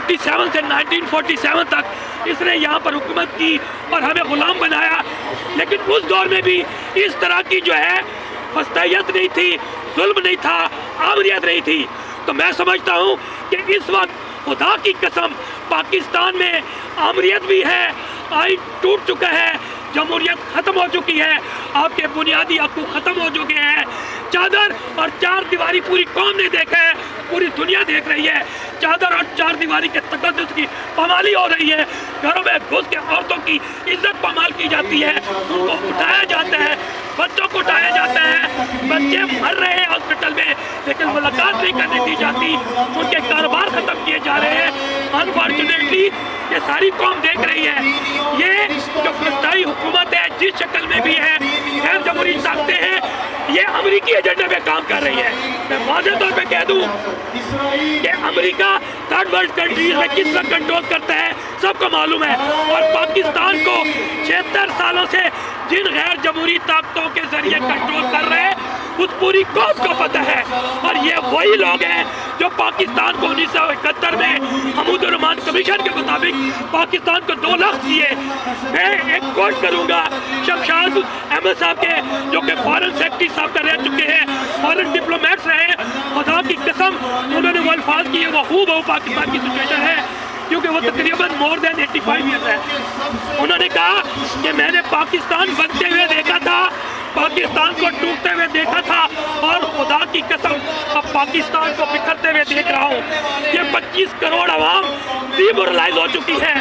47 سے 1947 تک اس نے یہاں پر حکومت کی اور ہمیں غلام بنایا، لیکن اس دور میں بھی اس طرح کی جو ہے فسطائیت نہیں تھی، ظلم نہیں تھا، آمریت نہیں تھی۔ تو میں سمجھتا ہوں کہ اس وقت خدا کی قسم پاکستان میں آمریت بھی ہے، آئین ٹوٹ چکا ہے، جمہوریت ختم ہو چکی ہے، آپ کے بنیادی حقوق ختم ہو چکے ہیں۔ چادر اور چار دیواری پوری قوم نے دیکھا ہے، پوری دنیا دیکھ رہی ہے، چادر اور چار دیواری کے تقدس کی پامالی ہو رہی ہے، گھروں میں گھس کے عورتوں کی عزت پامال کی جاتی ہے، ان کو اٹھایا جاتا ہے، بچوں کو اٹھایا جاتا ہے، بچے مر رہے ہیں ہاسپٹل میں لیکن ملاقات نہیں کرنے دی جاتی، ان کے کاروبار ختم کیے جا رہے ہیں۔ انفارچونیٹلی یہ ساری قوم دیکھ رہی ہے، یہ جو فلسطینی حکومت ہے جس شکل میں بھی ہے، غیر جمہوری طاقتیں ہیں، یہ امریکی ایجنڈے پہ کام کر رہی ہے۔ میں واضح طور پہ کہہ دوں کہ امریکہ تھرڈ ورلڈ کنٹریز میں کس طرح کنٹرول کرتا ہے سب کو معلوم ہے، اور پاکستان کو 76 سالوں سے جن غیر جمہوری طاقتوں کے ذریعے کنٹرول کر رہے ہیں اس پوری قوم کو پتہ ہے، اور یہ وہی لوگ ہیں جو پاکستان کو 1971 میں حمود الرحمان کمیشن کے مطابق پاکستان کو 2 لاکھ دیے۔ میں ایک کوٹ کروں گا شمشاد احمد صاحب کے، جو کہ فارن سیکرٹری صاحب کا رہ چکے ہیں، فارن ڈپلومیٹس رہے ہیں، خدا کی قسم انہوں نے وہ الفاظ کیے، وہ خوب پاکستان کی سچویشن ہے، کیونکہ وہ تقریباً مور دین 85 ایئرز ہے۔ انہوں نے کہا کہ میں نے پاکستان بنتے ہوئے دیکھا تھا، پاکستان کو ٹوٹتے ہوئے دیکھا تھا، اور خدا کی قسم اب پاکستان کو بکھرتے ہوئے دیکھ رہا ہوں۔ یہ 25 کروڑ عوام ڈیمورلائز ہو چکی ہے،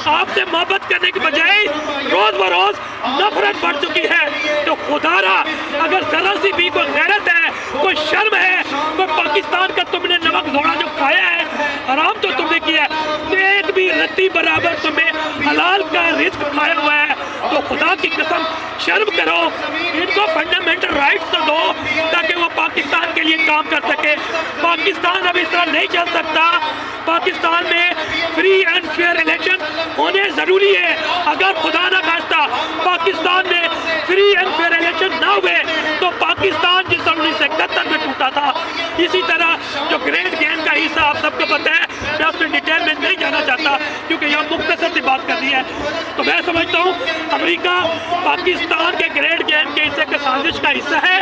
آپ سے محبت کرنے کے بجائے روز بروز نفرت بڑھ چکی ہے۔ تو خدا را اگر ذرا سی بھی کوئی غیرت ہے، کوئی شرم ہے، کوئی پاکستان کا تم نے نمک گھوڑا جو کھایا ہے، حرام تو تم نے کیا ہے، ایک بھی رتی برابر تمہیں حلال کا رزق کھایا ہوا ہے، تو خدا کی قسم شرم کرو، ان کو فنڈامنٹل رائٹس تو دو تاکہ وہ پاکستان کے لیے کام کر سکے۔ پاکستان اب اس طرح نہیں چل سکتا، پاکستان میں فری اینڈ فیئر الیکشن ہونے ضروری ہے۔ اگر خدا نہ خواستہ پاکستان میں فری اینڈ فیئر الیکشن نہ ہوئے تو پاکستان جس طرح 1971 میں ٹوٹا تھا، اسی طرح جو گریٹ گیم کا حصہ آپ سب کو پتہ ہے، میں اس میں ڈیٹیل میں نہیں جانا چاہتا کیونکہ یہاں مختصر سی بات کرنی ہے۔ تو میں سمجھتا ہوں امریکہ پاکستان کے گریٹ گیم کے حصے کے سازش کا حصہ ہے،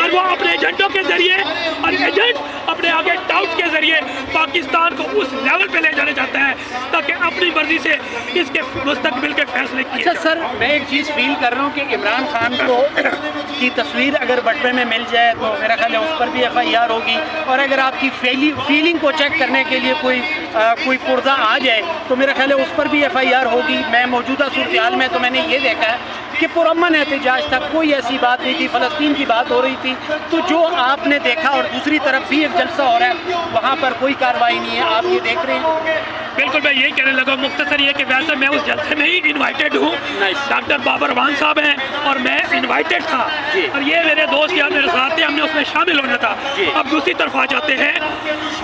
اور وہ اپنے ایجنٹوں کے ذریعے اور ایجنٹ اپنے آگے ٹاؤٹ کے ذریعے پاکستان کو اس لیول پہ لے جانا چاہتا ہے تاکہ اپنی مرضی سے اس کے مستقبل کے فیصلے کیے جائیں۔ اچھا سر، میں ایک چیز فیل کر رہا ہوں کہ عمران خان کو کی تصویر اگر بٹوے میں مل جائے تو میرا خیال ہے اس پر بھی FIR ہوگی، اور اگر آپ کی فیلنگ کو چیک کرنے کے لیے کوئی پردہ آ جائے تو میرا خیال ہے اس پر بھی FIR ہوگی۔ میں موجودہ صورتحال میں تو میں نے یہ دیکھا ہے کہ پرامن احتجاج تک کوئی ایسی بات نہیں تھی، فلسطین کی بات ہو رہی تھی، تو جو آپ نے دیکھا اور دوسری طرف بھی ایک جلسہ ہو رہا ہے وہاں پر کوئی کارروائی نہیں ہے، آپ یہ دیکھ رہے ہیں؟ بالکل میں یہی کہنے لگا، مختصر یہ کہ ویسے میں اس جلسے میں ہی انوائٹڈ ہوں، ڈاکٹر بابر رحمان صاحب ہیں اور میں انوائٹڈ تھا، اور یہ میرے دوست یا میرے ساتھ ہم نے اس میں شامل ہونا تھا۔ اب دوسری طرف آ جاتے ہیں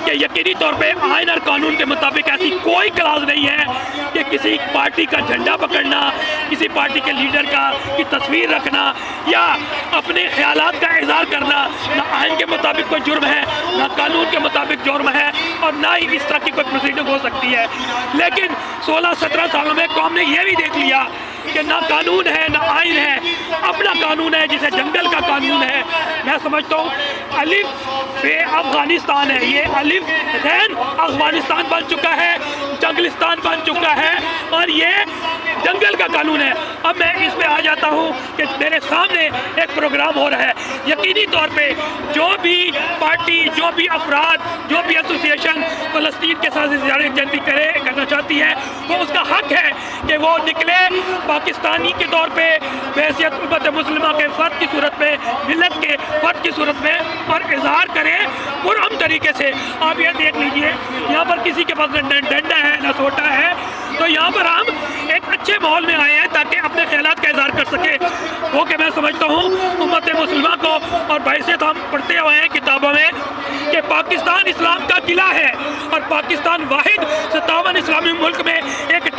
کہ یقینی طور پہ آئین اور قانون کے مطابق ایسی کوئی کلاز نہیں ہے کہ کسی پارٹی کا جھنڈا پکڑنا، کسی پارٹی کے لیڈر کی تصویر رکھنا یا اپنے خیالات کا اظہار کرنا نہ آئین کے مطابق کوئی جرم ہے، نہ قانون کے مطابق جرم ہے، اور نہ ہی اس طرح کی کوئی پروسیڈنگ ہو سکتی ہے۔ لیکن 16-17 سالوں میں قوم نے یہ بھی دیکھ لیا کہ نہ قانون ہے نہ آئین ہے، اپنا قانون ہے جسے جنگل کا قانون ہے۔ میں سمجھتا ہوں الف بے افغانستان ہے، یہ الف غین افغانستان بن چکا ہے، جنگلستان بن چکا ہے، اور یہ جنگل کا قانون ہے۔ اب میں اس پہ آ جاتا ہوں کہ میرے سامنے ایک پروگرام ہو رہا ہے، یقینی طور پہ جو بھی پارٹی، جو بھی افراد، جو بھی ایسوسیشن فلسطین کے ساتھ جنتی کرنا چاہتی ہے، وہ اس کا حق ہے کہ وہ نکلے پاکستانی کے طور پہ بحیثیت امت مسلمہ کے فرد کی صورت میں، ملت کے فرد کی صورت میں، اور اظہار کرے پرامن طریقے سے۔ آپ یہ دیکھ لیجئے یہاں پر کسی کے پاس نہ ڈنڈا ہے نہ سوٹا ہے، تو یہاں پر ہم ایک اچھے ماحول میں آئے ہیں تاکہ اپنے خیالات کا اظہار کر سکے۔ وہ کہ میں سمجھتا ہوں امت مسلمہ کو، اور بحیثیت ہم پڑھتے ہوئے ہیں کتابوں میں کہ پاکستان اسلام کا قلعہ ہے، اور پاکستان واحد 57 اسلامی ملک میں ایک